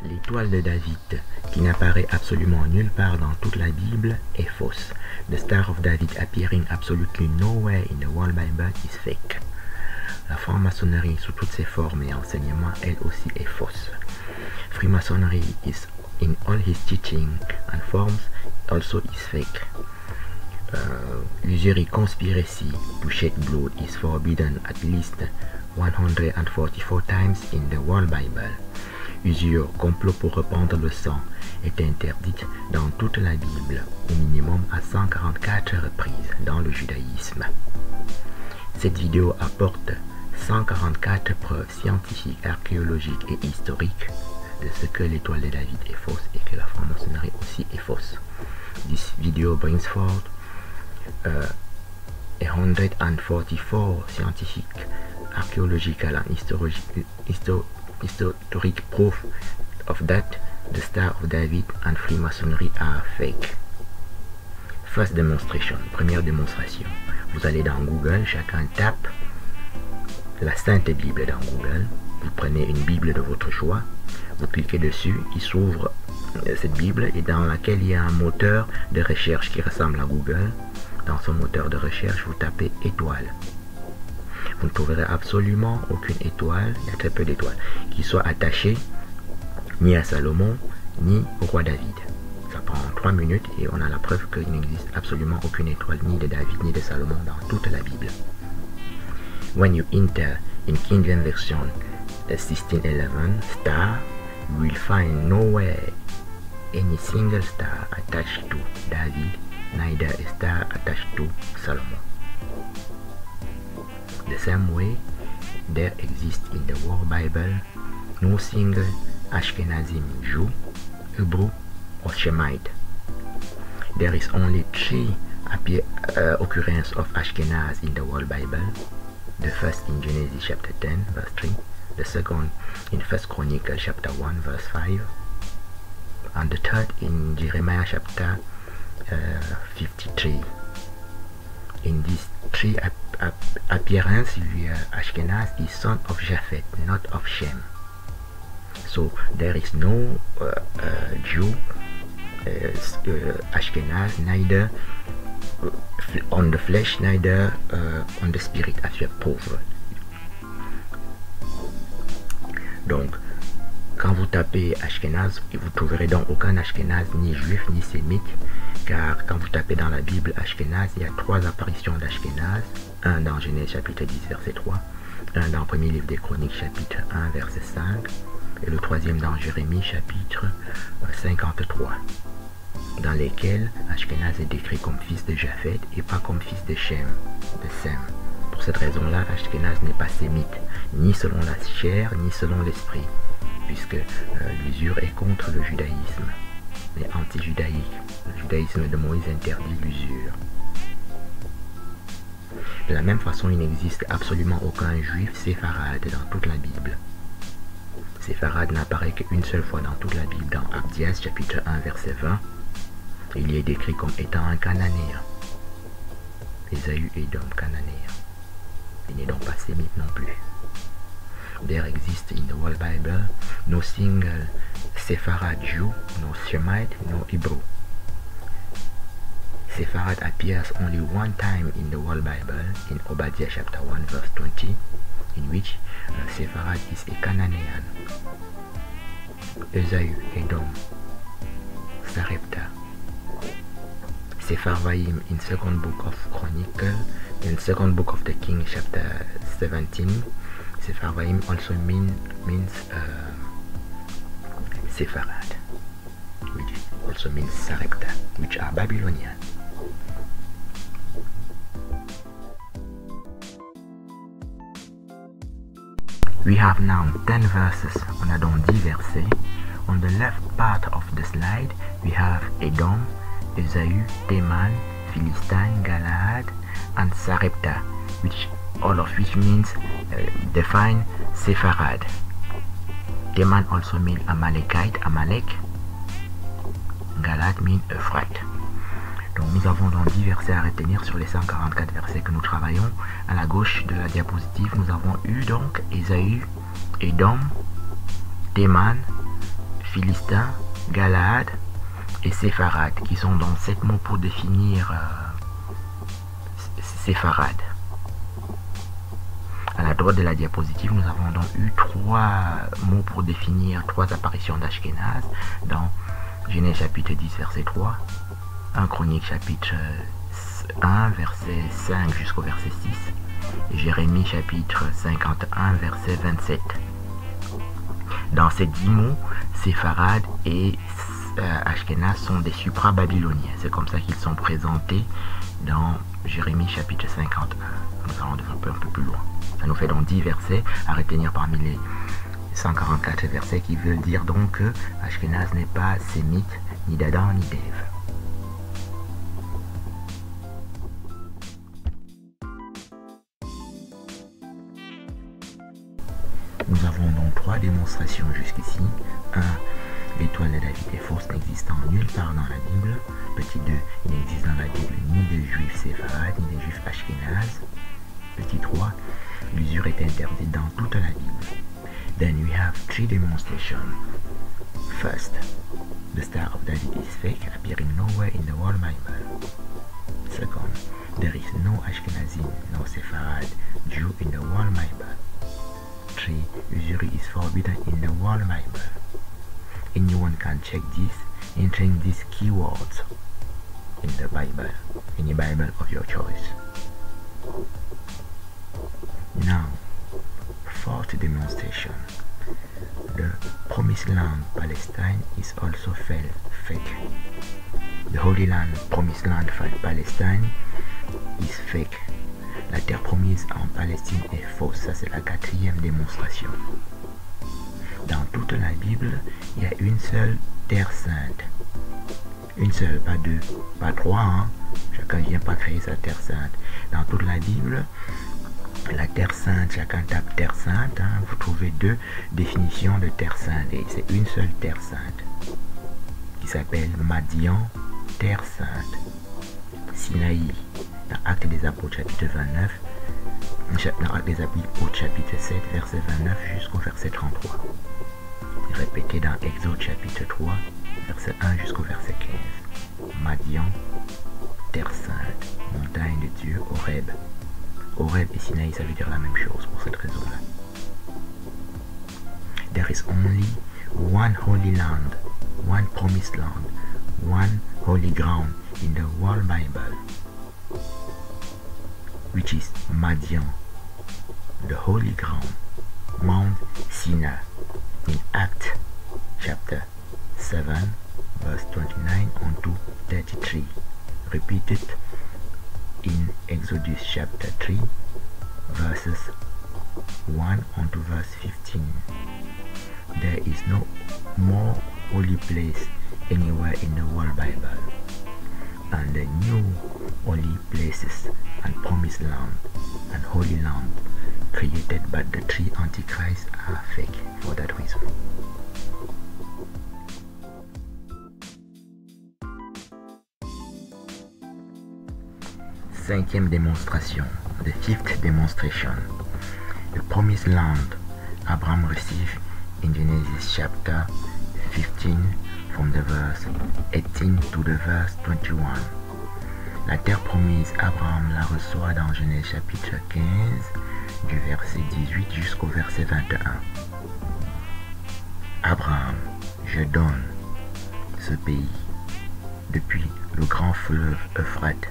L'étoile de David, qui n'apparaît absolument nulle part dans toute la Bible, est fausse. The Star of David appearing absolutely nowhere in the whole Bible is fake. La franc-maçonnerie sous toutes ses formes et enseignements, elle aussi est fausse. Freemasonry is in all his teaching and forms also is fake. Usury conspiracy to shed blood is forbidden at least 144 times in the whole Bible. Usure, complot pour répandre le sang, est interdite dans toute la Bible, au minimum à 144 reprises dans le judaïsme. Cette vidéo apporte 144 preuves scientifiques, archéologiques et historiques de ce que l'étoile de David est fausse et que la franc-maçonnerie aussi est fausse. This video brings forth 144 scientific, archaeological and historic proof of that the Star of David and Freemasonry are fake. First demonstration, première démonstration. Vous allez dans Google, chacun tape la Sainte Bible dans Google. Vous prenez une Bible de votre choix, vous cliquez dessus, il s'ouvre cette Bible et dans laquelle il y a un moteur de recherche qui ressemble à Google. Dans ce moteur de recherche, vous tapez étoile. Vous ne trouverez absolument aucune étoile, il y a très peu d'étoiles, qui soit attachée ni à Salomon, ni au roi David. Ça prend 3 minutes et on a la preuve qu'il n'existe absolument aucune étoile ni de David ni de Salomon dans toute la Bible. When you enter in King James Version 1611 star, you will find nowhere any single star attached to David, neither a star attached to Solomon. The same way, there exists in the whole Bible no single Ashkenazim Jew, Hebrew, or Shemite. There is only 3 occurrences of Ashkenaz in the whole Bible. The first in Genesis chapter 10, verse 3. The second in 1 Chronicles chapter 1, verse 5. And the third in Jeremiah chapter 53. In these 3 appearances, Ashkenaz is son of Japheth, not of Shem. So there is no Jew, Ashkenaz, neither on the flesh, neither on the spirit, as you have proved. Donc, quand vous tapez Ashkenaz, vous trouverez donc aucun Ashkenaz, ni juif, ni sémite, car quand vous tapez dans la Bible Ashkenaz, il y a 3 apparitions d'Ashkenaz, un dans Genèse chapitre 10, verset 3, un dans le premier livre des Chroniques, chapitre 1, verset 5, et le troisième dans Jérémie, chapitre 53, dans lesquels Ashkenaz est décrit comme fils de Japheth et pas comme fils de Shem, de Sem. Pour cette raison-là, Ashkenaz n'est pas sémite, ni selon la chair, ni selon l'esprit, puisque l'usure est contre le judaïsme, mais anti-judaïque. Le judaïsme de Moïse interdit l'usure. De la même façon, il n'existe absolument aucun juif séfarade dans toute la Bible. Séfarade n'apparaît qu'une seule fois dans toute la Bible, dans Abdias chapitre 1 verset 20. Il y est décrit comme étant un cananéen. Ésaü est donc cananéen. Il n'est donc pas sémite non plus. There exists in the whole Bible no single Sepharad Jew, no Shemite, no Hebrew. Sepharad appears only one time in the whole Bible, in Obadiah chapter 1 verse 20, in which Sepharad is a Canaanian. Esaü, Edom, Sarepta. Sepharvaim in second book of Chronicle, in second book of the King chapter 17, Sepharvaim also means Sepharad, which also means Sarepta, which are Babylonian. We have now 10 verses, on a donc 10 versets. On the left part of the slide, we have Edom, Esaü, Teman, Philistine, Galaad, and Sarepta, which all of which means define Sepharad. Teman also means Amalekite, Amalek. Galaad means Euphrates. Donc nous avons donc 10 versets à retenir sur les 144 versets que nous travaillons. À la gauche de la diapositive, nous avons eu donc Esaü, Edom, Teman, Philistins, Galaad et Sépharad, qui sont donc 7 mots pour définir Sépharad. À la droite de la diapositive, nous avons donc eu 3 mots pour définir 3 apparitions d'Ashkenaz dans Genèse chapitre 10, verset 3, 1 Chronique chapitre 1, verset 5 jusqu'au verset 6, et Jérémie chapitre 51, verset 27. Dans ces 10 mots, Sépharad et Ashkenaz sont des supra-babyloniens. C'est comme ça qu'ils sont présentés dans Jérémie chapitre 51. Nous allons développer un peu plus loin. Ça nous fait donc 10 versets à retenir parmi les 144 versets qui veulent dire donc que Ashkenaz n'est pas sémite, ni d'Adam, ni d'Ève. Nous avons donc 3 démonstrations jusqu'ici. 1. L'étoile de David est fausse, n'existant nulle part dans la Bible. Petit 2. Il n'existe dans la Bible ni de juifs séfarades, ni de juifs ashkénazes. Petit 3. L'usure est interdite dans toute la Bible. Then we have 3 demonstrations. First, the Star of David is fake, appearing nowhere in the whole Bible. Second, there is no Ashkenazim, no Sepharad Jew in the whole Bible. 3. Usury is forbidden in the whole Bible. Anyone can check this, entering these keywords in the Bible, any Bible of your choice. Now, fourth demonstration. The Promised Land, Palestine, is also fake. The Holy Land, Promised Land, Palestine, is fake. La terre promise en Palestine est fausse. Ça, c'est la 4e démonstration. Dans toute la Bible, il y a une seule terre sainte. Une seule, pas 2, pas 3. Hein? Chacun ne vient pas créer sa terre sainte. Dans toute la Bible, la terre sainte, chacun tape terre sainte. Hein? Vous trouvez 2 définitions de terre sainte. Et c'est une seule terre sainte qui s'appelle Madian, terre sainte. Sinaï, dans Actes des Apôtres chapitre 29, dans Actes des Apôtres chapitre 7, verset 29 jusqu'au verset 33. Et répété dans Exode chapitre 3, verset 1 jusqu'au verset 15. Madian, terre sainte, montagne de Dieu, Horeb. Horeb et Sinaï, ça veut dire la même chose pour cette raison-là. There is only one holy land, one promised land, one holy ground in the whole Bible, which is Madian, the holy ground, Mount Sinai, in Acts chapter 7, verse 29 on to 33, repeated in Exodus chapter 3, verses 1 on to verse 15. There is no more holy place anywhere in the whole Bible. And the new holy places and promised land and holy land created by the 3 antichrists are fake for that reason. Cinquième démonstration, the 5th demonstration. The promised land Abraham received in Genesis chapter 15 from the verse 18 to the verse 21. La terre promise, Abraham la reçoit dans Genèse chapitre 15 du verset 18 jusqu'au verset 21. Abraham, je donne ce pays depuis le grand fleuve Euphrate,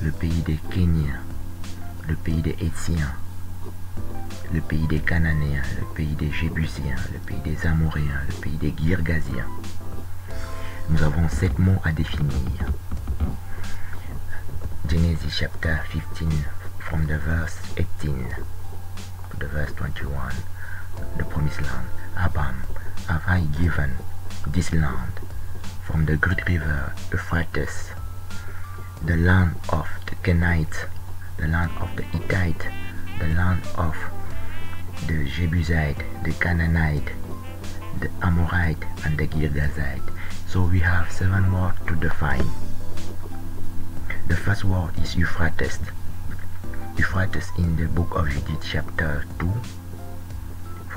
le pays des Kéniens, le pays des Hétiens, le pays des Cananéens, le pays des Jébusiens, le pays des Amoréens, le pays des Girgasiens. Nous avons 7 mots à définir. Genesis chapter 15 from the verse 18 to the verse 21, the promised land. Abraham, have I given this land from the great river Euphrates, the land of the Canaanites, the land of the Hittite, the land of the Jebusite, the Canaanite, the Amorite, and the Girgazite. So we have 7 words to define. The first word is Euphrates. Euphrates in the book of Judith chapter 2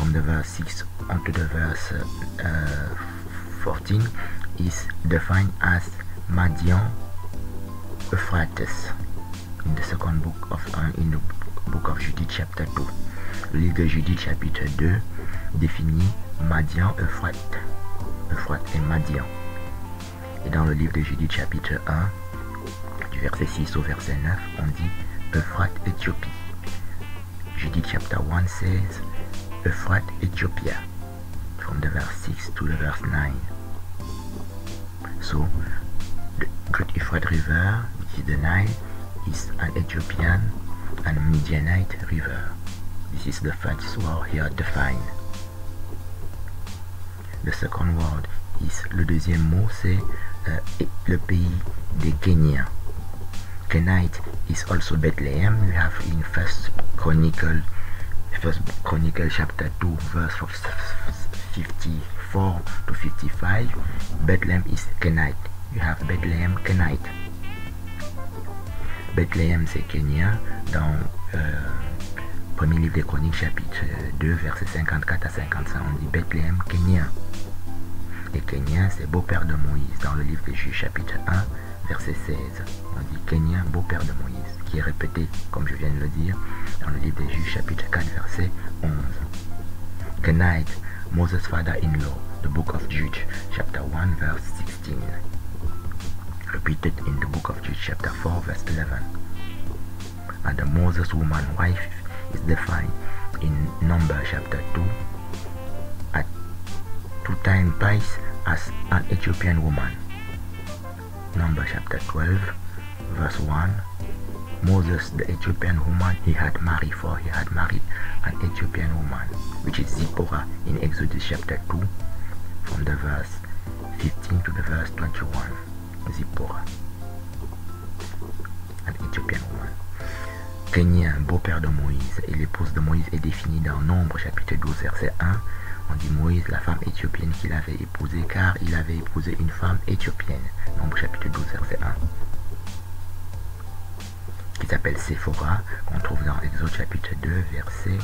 from the verse 6 onto the verse 14 is defined as Madian Euphrates in the second book of Judith chapter 2. Le livre de Judith chapitre 2 définit Madian, Euphrates et Madian. Et dans le livre de Judith chapitre 1, du verset 6 au verset 9, on dit Euphrates, Éthiopie. Judith chapter 1 says Euphrates, Ethiopia, from the verse 6 to the verse 9. So, the Great Euphrates River, which is the Nile, is an Ethiopian and Midianite river. This is the first word here defined. The second word is, le deuxième mot c'est le pays des Kéniens. Kenite is also Bethlehem. We have in First Chronicle chapter 2 verse 54 to 55. Bethlehem is Kenite. You have Bethlehem, Kenite. Bethlehem c'est Kénien. Dans premier livre des Chroniques chapitre 2 versets 54 à 55 on dit Bethlehem, Kénien. Et Kénien c'est beau-père de Moïse. Dans le livre des Juges chapitre 1 verset 16 on dit Kénien, beau-père de Moïse, qui est répété comme je viens de le dire dans le livre des Juges chapitre 4 verset 11. Kenite, Moses' father-in-law, the book of Jude chapter 1 verse 16, repeated in the book of Jude chapter 4 verse 11. And the Moses woman wife is defined in Number chapter 2 at 2 times twice as an Ethiopian woman. Number chapter 12 verse 1, Moses, the Ethiopian woman he had married an Ethiopian woman, which is Zipporah in Exodus chapter 2 from the verse 15 to the verse 21. Zipporah, an Ethiopian woman. Kénien, beau-père de Moïse, et l'épouse de Moïse est définie dans Nombre chapitre 12 verset 1. On dit Moïse, la femme éthiopienne qu'il avait épousée, car il avait épousé une femme éthiopienne. Nombre chapitre 12 verset 1. Qui s'appelle Séphora, qu'on trouve dans Exode chapitre 2 verset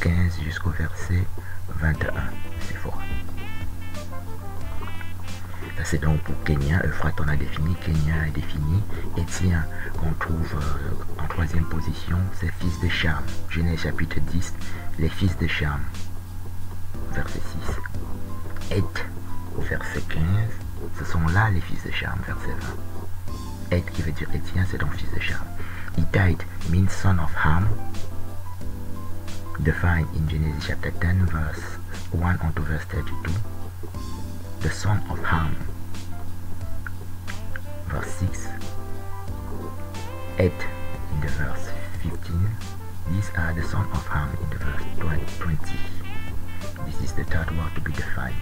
15 jusqu'au verset 21. Séphora. Ça c'est donc pour Kénien. Euphrates on a défini, Kénien est défini. Étien qu'on trouve en troisième position, c'est fils de Cham. Genèse chapitre 10, les fils de Cham. Verset 6. Et au verset 15, ce sont là les fils de Cham, verset 20. Et qui veut dire Étien, c'est donc fils de Cham. Hittite means son of Ham, defined in Genesis chapter 10 verse 1 onto verse 32. The son of Ham, verse 6. Et in the verse 15. These are the son of Ham in the verse 20. This is the third word to be defined.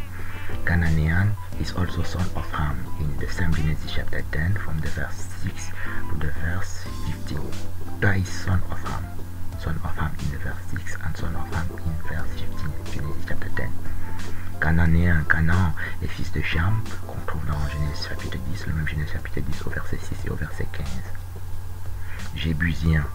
Canaan is also son of Ham in the same Genesis chapter 10 from the verse 6 to the verse 15. Twice son of Ham in the verse 6 and son of Ham in verse 15, Genesis chapter 10. Cananéen, Canaan est fils de Cham, qu'on trouve dans Genèse chapitre 10, le même Genèse chapitre 10 au verset 6 et au verset 15. Jébusien,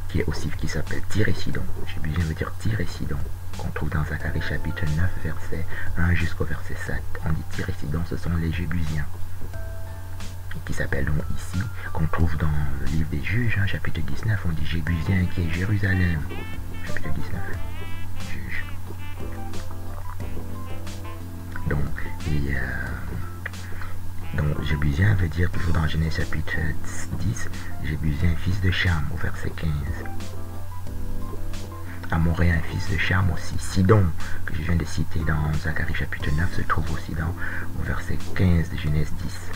qui s'appelle Tyr et Sidon. Jébusien veut dire Tyr et Sidon, qu'on trouve dans Zacharie chapitre 9, verset 1 jusqu'au verset 7. On dit Tyr et Sidon, ce sont les Jébusiens. Qui s'appellent donc ici, qu'on trouve dans le livre des Juges, chapitre 19, on dit Jébusien qui est Jérusalem. Chapitre 19, Juges. Donc, Jébusien veut dire toujours dans Genèse chapitre 10, Jébusien fils de Cham au verset 15. Amoréen fils de Cham aussi. Sidon, que je viens de citer dans Zacharie chapitre 9, se trouve aussi au verset 15 de Genèse 10.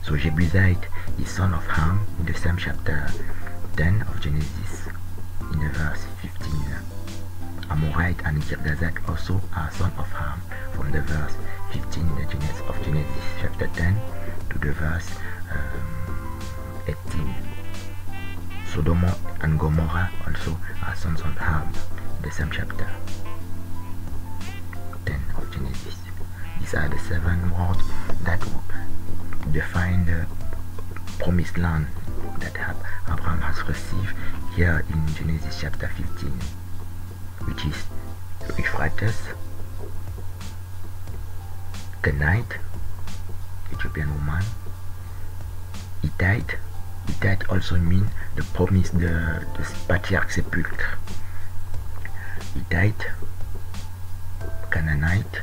So Jebusite is son of Ham in the same chapter 10 of Genesis in the verse 15. Amorite and Girgazak also are son of Ham from the verse 15 in the Genesis chapter 10 to the verse 18. Sodom and Gomorrah also are sons of Ham in the same chapter 10 of Genesis. These are the 7 words that define the promised land that Abraham has received here in Genesis chapter 15, which which is Euphrates, Canaanite, Ethiopian woman, Hittite. Hittite also means the promise, the patriarch sepulchre. Hittite, Canaanite,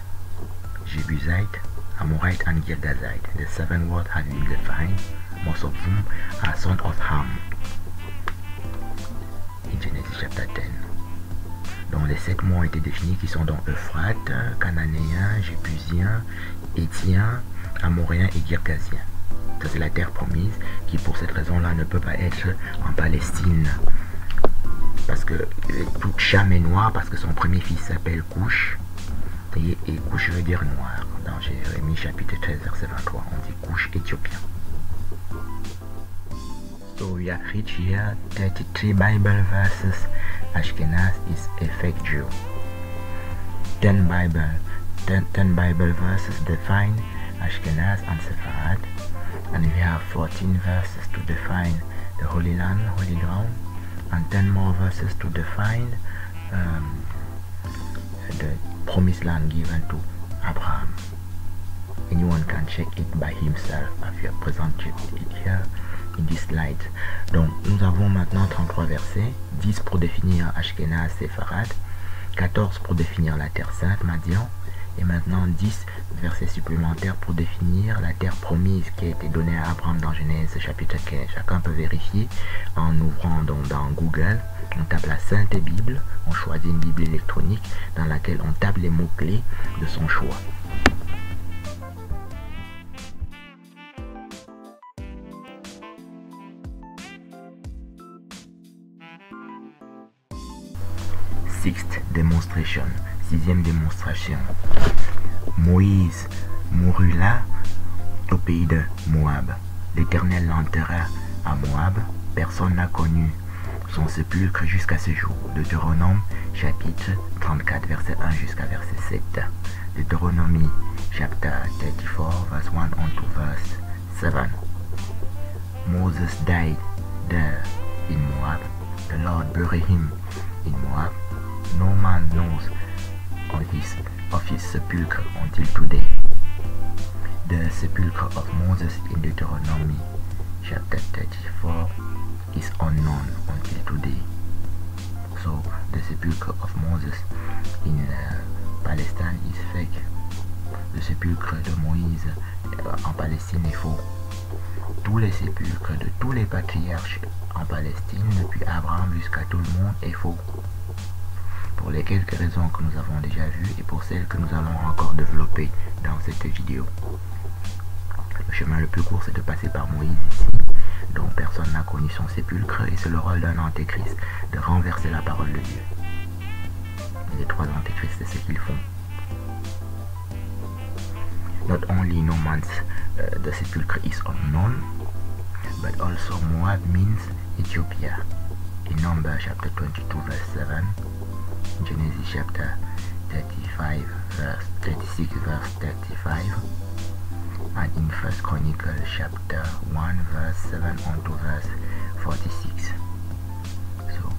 Jebusite, Amorite, and Girgazite. The 7 words have been defined. Most of them are sons of Ham in Genesis chapter 10. Donc les 7 mots ont été définis qui sont donc Euphrate, Cananéen, Jébusien, Héthien, Amoréen et Girgazien. Ça c'est la terre promise qui pour cette raison-là ne peut pas être en Palestine. Parce que toute Cham est noire parce que son premier fils s'appelle Couche. Et Couche veut dire noir. Dans Jérémie chapitre 13 verset 23, on dit Couche éthiopien. So we have reached here 33 Bible verses. Ashkenaz is a fake Jew. 10 Bible verses define Ashkenaz and Sepharad. And we have 14 verses to define the Holy Land, Holy Ground. And 10 more verses to define the promised land given to Abraham. Anyone can check it by himself. I have presented it here in this slide. Donc nous avons maintenant 33 versets, 10 pour définir Ashkenaz, Sepharad, 14 pour définir la terre sainte, Madian, et maintenant 10 versets supplémentaires pour définir la terre promise qui a été donnée à Abraham dans Genèse chapitre 15. Chacun peut vérifier en ouvrant donc dans Google, on tape la Sainte Bible, on choisit une Bible électronique dans laquelle on tape les mots-clés de son choix. Sixth demonstration, 6e démonstration. Moïse mourut là, au pays de Moab. L'Éternel l'enterra à Moab. Personne n'a connu son sépulcre jusqu'à ce jour. Deutéronome chapitre 34 verset 1 jusqu'à verset 7. Deutéronomie chapter 34 verse 1 on to verse 7. Moses died there in Moab. The Lord buried him in Moab. No man knows of his sepulchre until today. The sepulchre of Moses in Deuteronomy chapter 34 is unknown until today. So the sepulchre of Moses in Palestine is fake. Le sépulcre de Moïse en Palestine est faux. Tous les sépulcres de tous les patriarches en Palestine, depuis Abraham jusqu'à tout le monde, est faux. Pour les quelques raisons que nous avons déjà vues et pour celles que nous allons encore développer dans cette vidéo. Le chemin le plus court, c'est de passer par Moïse ici, dont personne n'a connu son sépulcre, et c'est le rôle d'un antéchrist de renverser la parole de Dieu. Et les 3 antéchrists, c'est ce qu'ils font. Not only no man's the sepulchre is unknown, but also Moab means Ethiopia. In Numbers chapter 22 verse 7, Genesis chapter 36 verse 35, and in 1 Chronicles chapter 1 verse 7 on to verse 46. So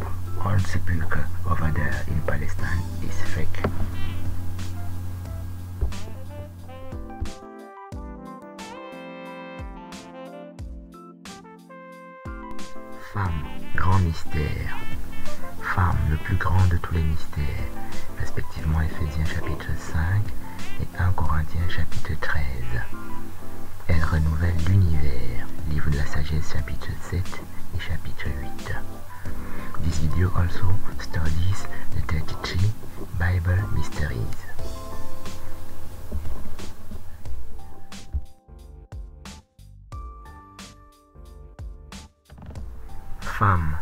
all sepulchre over there in Palestine is fake. Femme, grand mystère. Femme, le plus grand de tous les mystères, respectivement Éphésiens chapitre 5 et 1 Corinthiens chapitre 13. Elle renouvelle l'univers, livre de la sagesse chapitre 7 et chapitre 8. This video also studies the 33 Bible mysteries. Femme,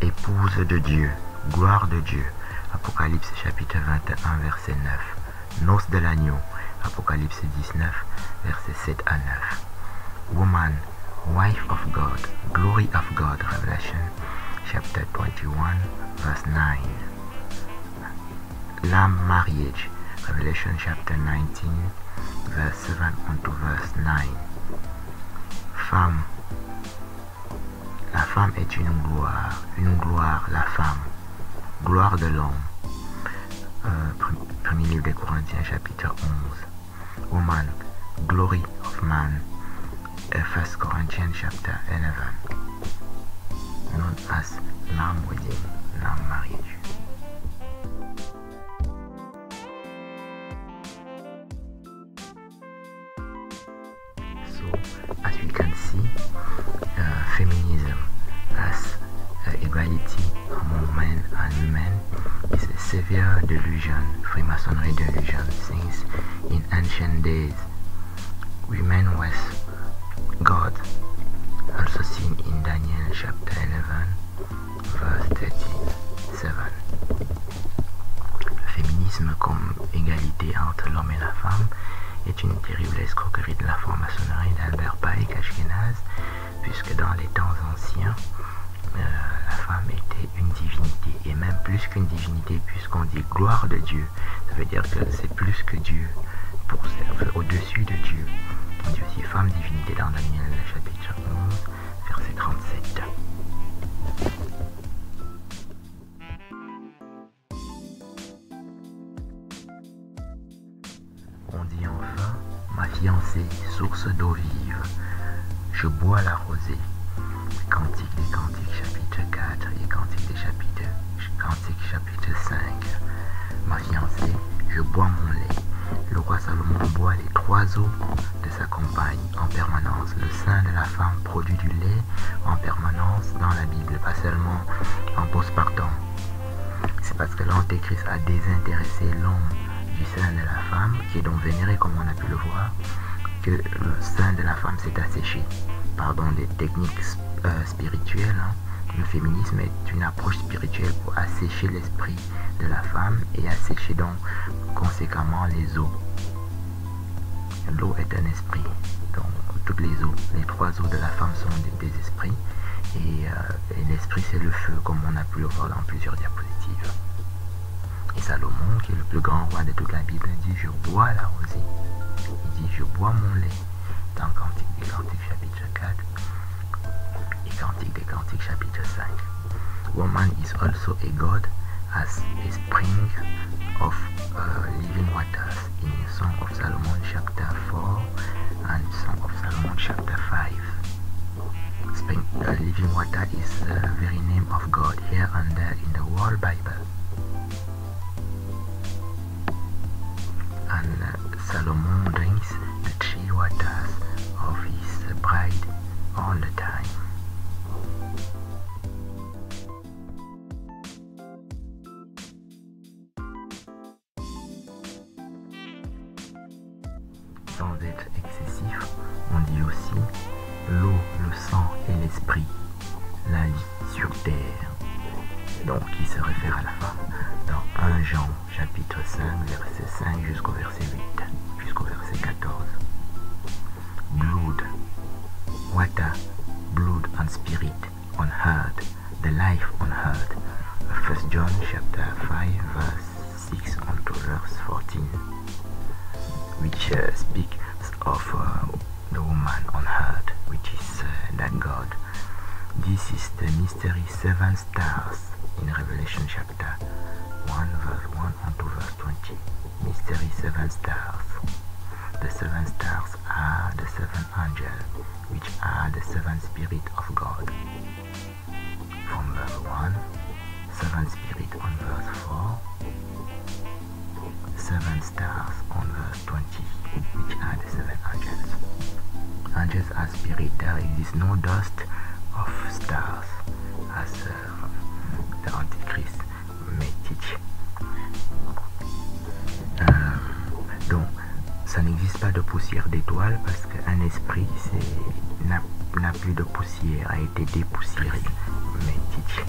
épouse de Dieu, gloire de Dieu, Apocalypse chapitre 21 verset 9. Noces de l'agneau, Apocalypse 19 verset 7 à 9. Woman, wife of God, glory of God, Revelation chapter 21 verse 9. Lamb marriage, Revelation chapter 19 verse 7 unto verse 9. Femme, la femme est une gloire, la femme, gloire de l'homme. Premier livre des Corinthiens, chapitre 11. Woman, glory of man. 1 Corinthians chapter 11. Known as Lamb wedding, Lamb marriage. So, as we can see, feminism as equality among men and women is a severe delusion, Freemasonry delusion, since in ancient days women was God, also seen in Daniel chapter 11 verse 37. Le féminisme comme égalité entre l'homme et la femme est une terrible escroquerie de la franc-maçonnerie d'Albert Pike Ashkenaz, puisque dans les temps anciens, la femme était une divinité, et même plus qu'une divinité, puisqu'on dit gloire de Dieu, ça veut dire que c'est plus que Dieu, au-dessus de Dieu. On dit aussi femme divinité dans Daniel chapitre 11, verset 37. On dit enfin, ma fiancée, source d'eau vive, je bois la rosée. Cantique des Cantiques chapitre 4 et Cantique chapitre 5. Ma fiancée, je bois mon lait. Le roi Salomon boit les 3 eaux de sa compagne en permanence. Le sein de la femme produit du lait en permanence dans la Bible, pas seulement en postpartum. C'est parce que l'Antéchrist a désintéressé l'homme du sein de la femme, qui est donc vénéré comme on a pu le voir, que le sein de la femme s'est asséché. Pardon, des techniques spirituelles. Le féminisme est une approche spirituelle pour assécher l'esprit de la femme et assécher donc conséquemment les eaux. L'eau est un esprit. Donc toutes les eaux, les 3 eaux de la femme sont des esprits. Et l'esprit c'est le feu, comme on a pu le voir dans plusieurs diapositives. Et Salomon, qui est le plus grand roi de toute la Bible, dit je bois la rosée. Il dit je bois mon lait dans Cantique des Cantiques chapitre 4 et Cantique des Cantiques chapitre 5. Woman is also a god as a spring of living waters in Song of Solomon chapter 4 and Song of Solomon chapter 5. Spring, living water is the very name of God here and there in the whole Bible. And Solomon drinks the 3 waters of his bride all the time. Sans être excessif, on dit aussi l'eau, le sang et l'esprit, la vie sur terre. Donc, qui se réfère à la femme dans 1 Jean chapitre 5, verset 5 jusqu'au verset 8, jusqu'au verset 14. Blood, water, blood and spirit on earth, the life on earth. 1 John chapter 5, verse 6 unto verse 14, which speaks of the woman on earth, which is that God. This is the mystery 7 stars in Revelation chapter 1 verse 1 unto verse 20. Mystery 7 stars. The 7 stars are the 7 angels, which are the 7 spirits of God. From verse 1, 7 spirits on verse 4, 7 stars on verse 20, which are the 7 angels. Angels are spirit. There is no dust of stars, as the Antichrist may teach. Donc, ça n'existe pas de poussière d'étoiles parce qu'un esprit n'a plus de poussière, a été dépoussiéré. Mais teach.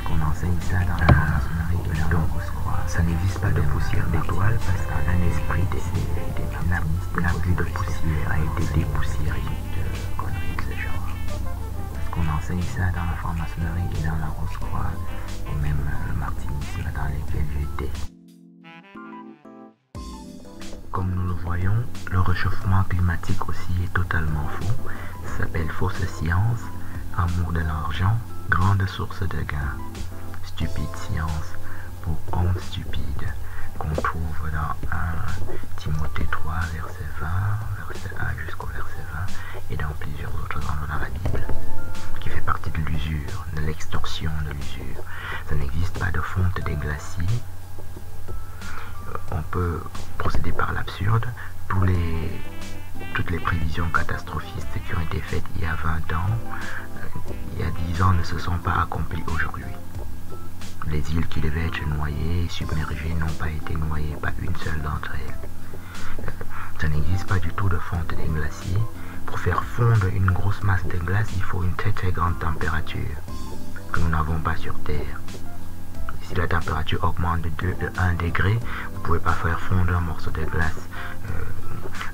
Qu'on enseigne ça dans la franc-maçonnerie. Donc, ça n'existe pas de poussière d'étoiles parce qu'un esprit n'a plus de poussière, a été dépoussiéré. De conneries de ce genre. Parce qu'on enseigne ça dans la franc-maçonnerie et dans la Rose-Croix et même le martinisme dans lesquels j'étais. Comme nous le voyons, le réchauffement climatique aussi est totalement faux. Ça s'appelle fausse science, amour de l'argent, grande source de gain. Stupide science, pour homme stupide, qu'on trouve dans 1 Timothée 3, verset 20, verset 1 jusqu'au verset 20, et dans plusieurs autres endroits dans la Bible, qui fait partie de l'usure, de l'extorsion de l'usure. Ça n'existe pas de fonte des glaciers. On peut procéder par l'absurde. Toutes les prévisions catastrophistes qui ont été faites il y a 20 ans, il y a 10 ans, ne se sont pas accomplies aujourd'hui. Les îles qui devaient être noyées, submergées, n'ont pas été noyées, pas une seule d'entre elles. Ça n'existe pas du tout de fonte des glaciers. Pour faire fondre une grosse masse de glace, il faut une très grande température que nous n'avons pas sur Terre. Si la température augmente de 1 degré, vous ne pouvez pas faire fondre un morceau de glace.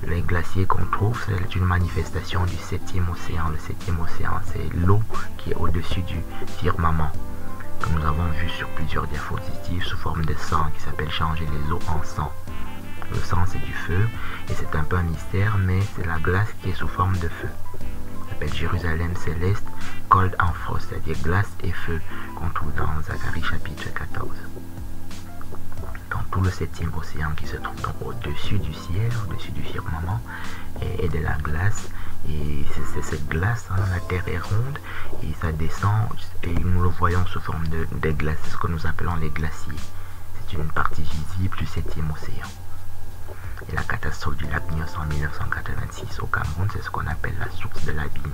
Les glaciers qu'on trouve, c'est une manifestation du 7e océan. Le 7e océan, c'est l'eau qui est au-dessus du firmament, que nous avons vu sur plusieurs diapositives sous forme de sang, qui s'appelle changer les eaux en sang. Le sang, c'est du feu, et c'est un peu un mystère, mais c'est la glace qui est sous forme de feu. Ça s'appelle Jérusalem céleste, cold and frost, c'est-à-dire glace et feu, qu'on trouve dans Zacharie chapitre 14. Dans tout le 7e océan qui se trouve donc au-dessus du ciel, au-dessus du firmament, et de la glace. Et c'est cette glace, hein, la terre est ronde, et ça descend, et nous le voyons sous forme de glace, c'est ce que nous appelons les glaciers. C'est une partie visible du 7e océan. Et la catastrophe du lac Nyos en 1986 au Cameroun, c'est ce qu'on appelle la source de l'abîme.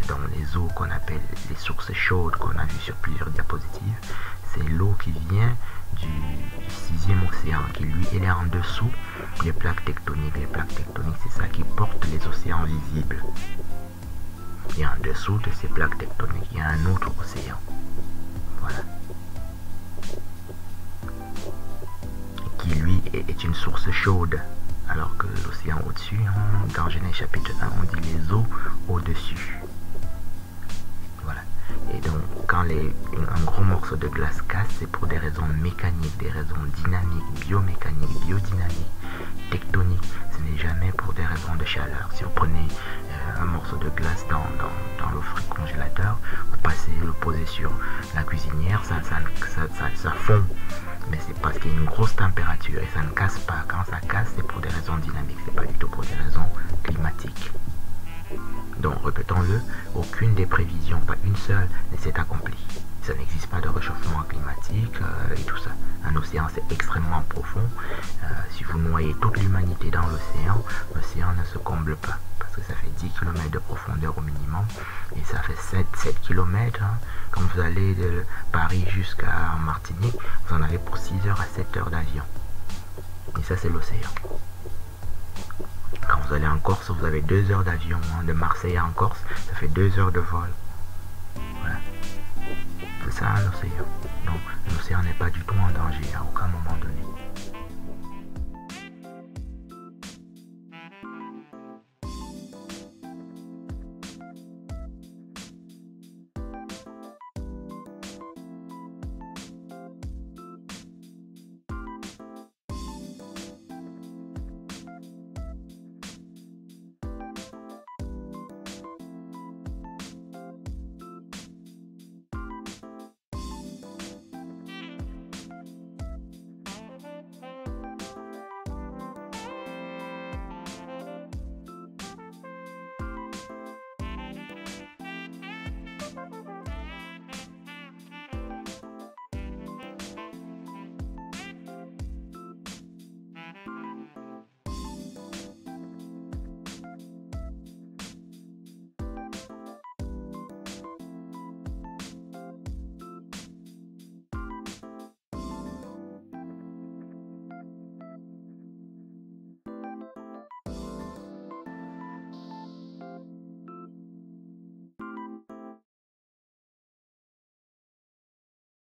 Dans les eaux qu'on appelle les sources chaudes qu'on a vues sur plusieurs diapositives, c'est l'eau qui vient du 6e océan, qui lui est en dessous des plaques tectoniques. Les plaques tectoniques, c'est ça qui porte les océans visibles. Et en dessous de ces plaques tectoniques, il y a un autre océan. Voilà. Qui lui est une source chaude, alors que l'océan au-dessus, hein, dans Genèse chapitre 1, on dit les eaux au-dessus. Voilà. Et donc, quand un gros morceau de glace casse, c'est pour des raisons mécaniques, des raisons dynamiques, biomécaniques, biodynamiques, tectoniques. Ce n'est jamais pour des raisons de chaleur. Si vous prenez un morceau de glace dans le congélateur, vous passez, le posez sur la cuisinière, ça fond. Mais c'est parce qu'il y a une grosse température et ça ne casse pas. Quand ça casse, c'est pour des raisons dynamiques, c'est pas du tout pour des raisons climatiques. Donc, répétons-le, aucune des prévisions, pas une seule, ne s'est accomplie. Ça n'existe pas de réchauffement climatique et tout ça. Un océan, c'est extrêmement profond. Si vous noyez toute l'humanité dans l'océan, l'océan ne se comble pas. Parce que ça fait 10 km de profondeur au minimum. Et ça fait 7 km. Hein. Quand vous allez de Paris jusqu'à Martinique, vous en avez pour 6 heures à 7 heures d'avion. Et ça, c'est l'océan. Quand vous allez en Corse, vous avez 2 heures d'avion. Hein. De Marseille à en Corse, ça fait 2 heures de vol. Voilà. C'est ça l'océan.